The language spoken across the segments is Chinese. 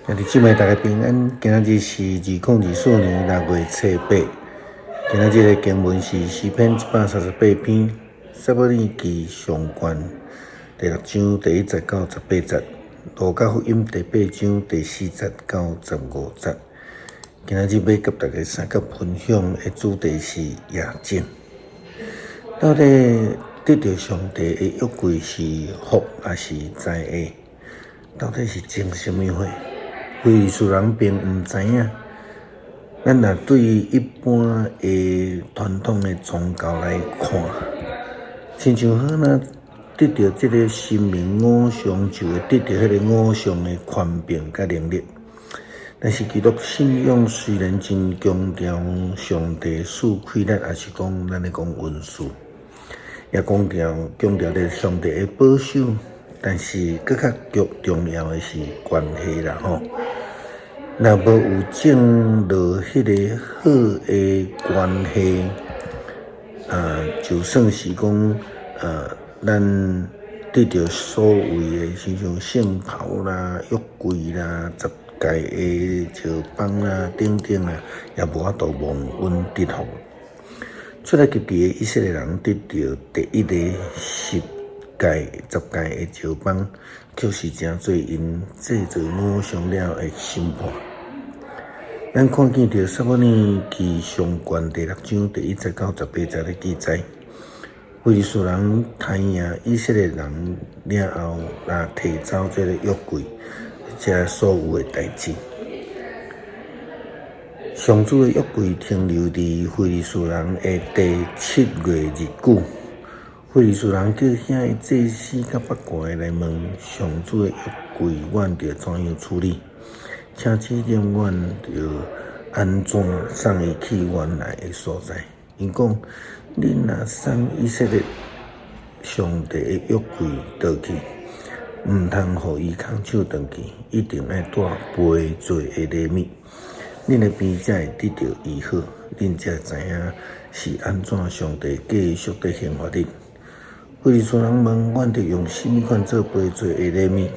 兄弟姊妹，大家平安。今仔日是2024年6月初8。今仔日的经文是诗篇138篇，撒母耳记上卷第6章第1节到18节，路加福音第8章第4节到15节。今仔日要甲大家三角分享的主题是夜景。到底得到上帝的约柜是福还是灾厄？到底是种什么货？非利士人并唔知影。咱若对于一般的传统的宗教来看，亲像好若得到这个生命五常，就会得到迄个五常的权柄甲能力。但是基督信仰虽然真强调上帝赐开力，也是讲咱咧讲运势，也强调咧上帝的保守。但是更较重要的是关系啦吼。若无有种落迄个好的关系，就算是讲咱得到所谓的亲像圣袍啦、约柜啦、十诫的石板啦、等等啦，也无法度蒙恩得福。出来及第的以色列人得到第一个十诫的石板，却是真侪因制作五常了的审判。咱看见着撒母耳记上卷第6章第1节到18节的记载，非利士人吞赢以色列人了后，提走这个约柜，这所有的代志。上主的约柜停留伫非利士人的第7月日久，非利士人叫遐的祭司甲八卦来问上主的约柜，阮着怎样处理？请指点阮着安怎送伊去原来的所在。伊讲，恁若送以色列上帝的约柜倒去，毋通互伊空手转去，一定要带陪做的礼物。恁的病才会得到医好，恁才知影是安怎上帝继续在刑罚恁。非利士人问，阮着用甚么款做陪做的礼物？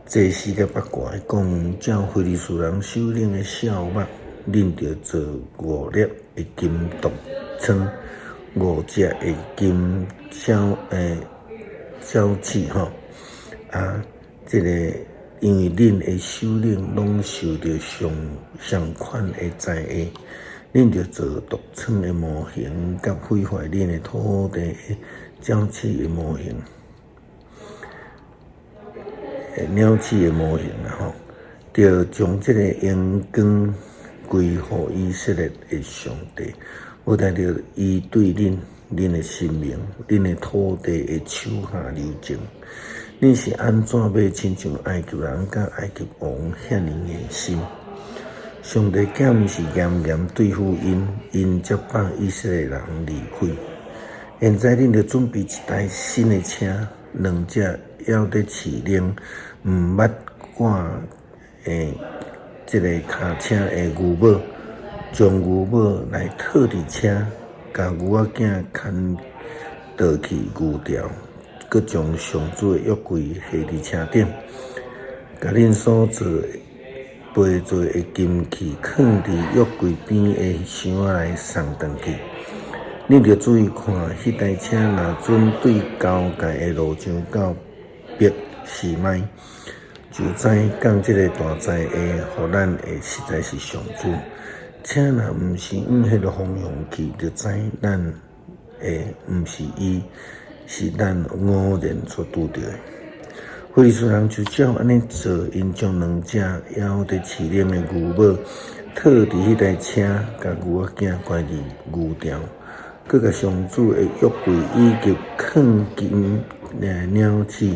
祭司甲八卦讲，照非利士人首领的哨目，恁着做5粒的金独枪，5只的金小刺吼。这个因为恁的首领拢受着上款的灾厄，恁着做独枪的模型，甲毁坏恁的土地的鸟鼠的模型。鸟鼠的模型啦吼，就将这个阳光归乎以色列的上帝，我带着伊对恁的生命、恁的土地的手下留情。恁是安怎要亲像埃及人甲埃及王遐尼硬心？上帝竟毋是严严对付因才放以色列人离开。现在恁着准备一台新的车，2只还在饲奶、毋捌赶这个卡车的牛母，将牛母来套伫车，甲牛仔囝牵倒去牛牢，佮将上主的约柜下伫车顶，甲恁所做陪做的金器放伫约柜边的箱仔来送转去。恁着注意看，迄台车若准对交界的路上到逼时迈，就知讲这个大灾厄，互咱的实在是上主。车若毋是迄个方向去，就知咱毋是伊，是咱偶然所拄着的。非利士人就照安尼做，因将2只还在饲奶的牛母套伫迄台车，甲牛仔囝关伫牛牢，佮甲上主的约柜以及放金鸟鼠、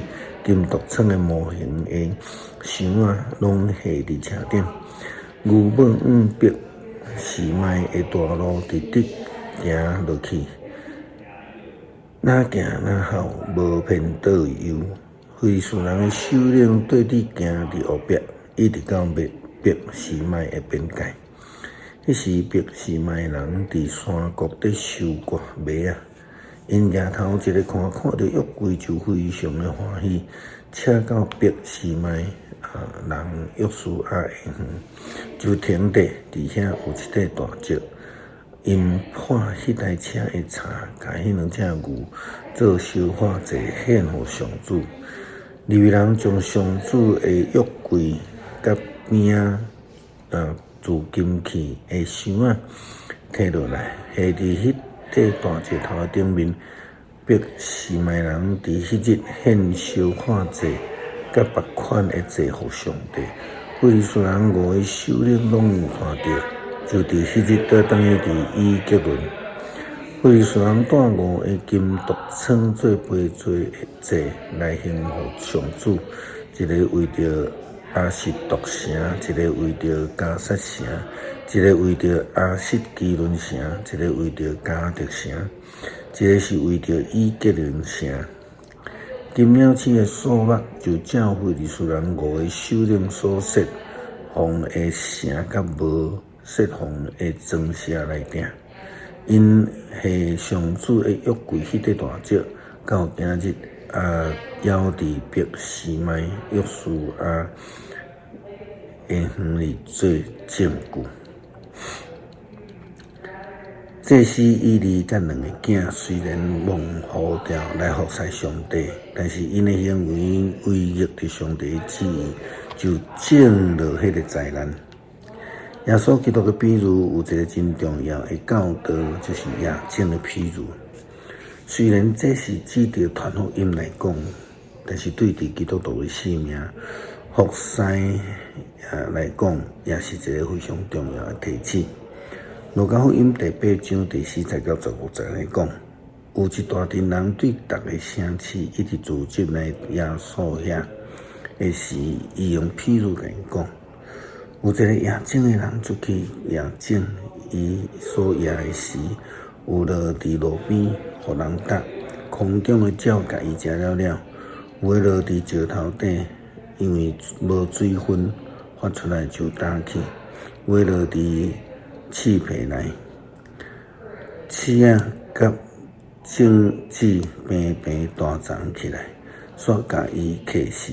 金独枪的模型的箱仔拢下伫车顶。牛母逼时迈的大路直直行落去，哪行哪后，无偏倒位游。非利士人的首领对你行伫后壁，一直到逼时迈的边界。迄时逼时迈人伫山谷伫收割麦啊，因夜头一个看到约柜就非常的欢喜，车到伯示麦人约书亚的园，就停地伫遐有一块大石，因破迄台车的柴，甲迄两只牛做烧化祭献互上主。利未人将上主的约柜甲边自金器的箱仔摕落来，下伫迄块大石头顶面。伯示麦人伫迄日献烧化祭，甲别款的祭互上帝。非利士人5个首领拢有看到，就伫迄日倒当去伫以吉伦。非利士人带5个金独称做杯罪的祭来献互上主，一个为着阿什独城，一个为着加萨城，一个为着阿什基伦城，一个为着加德城。一个是为着以吉伦城，金鸟鼠的数目就照非利士人5个首领所设防的城甲无设防的庄舍来定。因下上主的约柜迄块大石，到今日犹伫伯示麦约书亚的园里做证据。祭司以利甲2个囝虽然忘呼掉来服侍上帝，但是因的行为违逆着上帝的旨意，就种落迄个灾难。耶稣基督的比喻有一个真重要的教导，就是亚种的比喻。虽然这是指着传福音来讲，但是对伫基督徒的性命服侍来讲，也是一个非常重要的提醒。路加福音第8章第40到15节来讲，有一大群人对逐个城市一直聚集来耶稣遐的时，伊用譬喻来讲，有一个野种的人出去野种，伊所野的时，有落伫路边，互人搭，空中的鸟甲伊食了，有的落伫石头底，因为无水分发出来就打去，有的落伫刺皮内，刺甲种子平平大长起来，煞甲伊克死；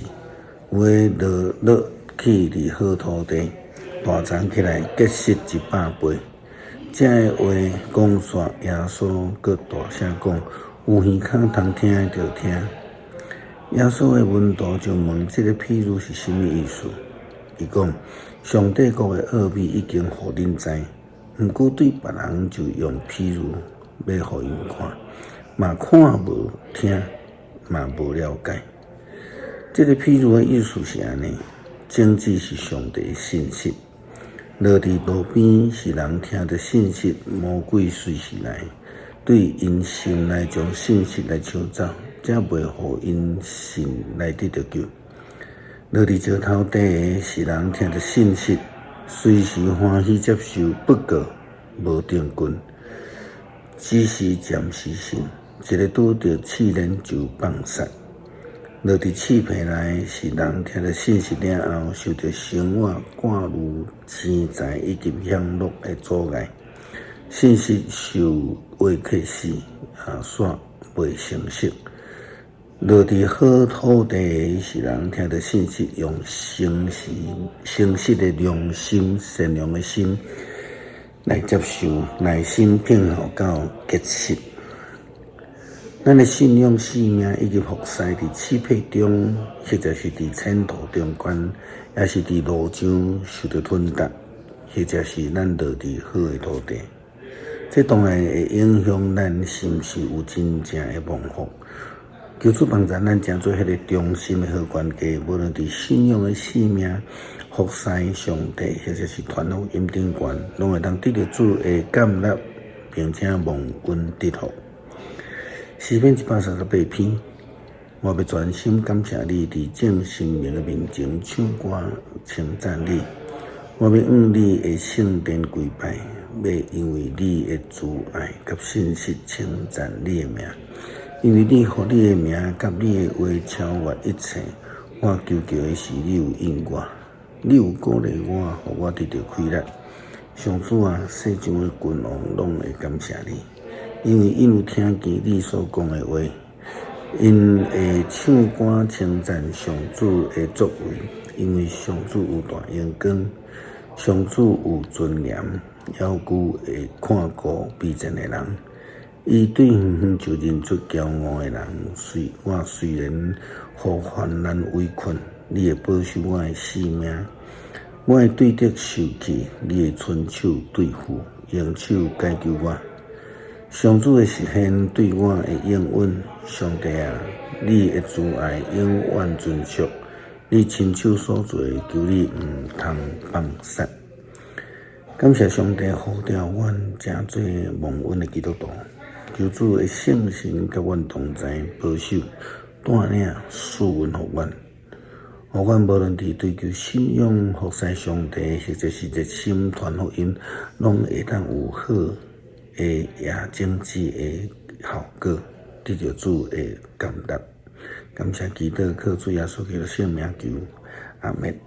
有的落去伫好土地，大长起来结实100倍。这个话讲煞，耶稣搁大声讲，有耳孔通听的就听。耶稣的门徒就问这个譬喻是什么意思？伊讲，上帝国的奥秘已经互恁知。毋过对别人就用譬喻要互因看，嘛看无听，嘛无了解。这个譬喻的意思是安尼：种子是上帝的信息，落伫路边是人听着信息，魔鬼随时来，对因心来将信息来抢走，才袂互因心来得到救。落伫石头底的是人听着信息。随时欢喜接受，不过无定根，只是暂时性。一个拄着试炼就放散，落伫刺皮内是人听着信息了后，受到生活挂如钱财以及享乐的阻碍，信息受话克死，煞袂成熟。落伫好土地是人听着信息，用诚实的良心、善良的心来接受，耐心品好到结实。咱的信仰、生命以及服侍伫刺皮中，或者是伫浅土中间，也是伫路上受到吞达，或者是咱落伫好的土地。这当然会影响咱是毋是有真正的蒙福。求主帮助咱成做迄个忠心的好管家，无论伫信仰的生命、服侍上帝，或者是传福音顶悬，拢会当得到主的感纳，并且蒙恩得福。诗篇138篇，我要全心感谢你，伫正神明的面前唱歌称赞你。我要向你的圣殿跪拜，要因为你的慈爱甲信实称赞你的名。因为你互你的名甲你的话超越一切，我求的是你有应我，你有鼓励我，互我得到快乐。上主啊，世上的君王拢会感谢你，因为因有听见你所讲的话，因会唱歌称赞上主的作为，因为上主有大恩光，上主有尊严，要顾会看顾卑贱的人。伊对远远就认出骄傲的人，我虽然互患难围困，你会保守我的性命。我会对敌受气，你会伸手对付，用手解救我。上主的实现对我的应允，上帝啊，你的慈爱永远存续。你亲手所做，求你毋通放杀。感谢上帝呼召阮真做蒙恩的基督徒，求主的圣神甲阮同在，保守、带领、赐恩互阮。互阮无论伫追求信仰、服侍上帝，或者是热心传福音，拢会当有好的种子的效果，得到主的感动。感谢祈祷，靠主耶稣基督圣名求，阿们。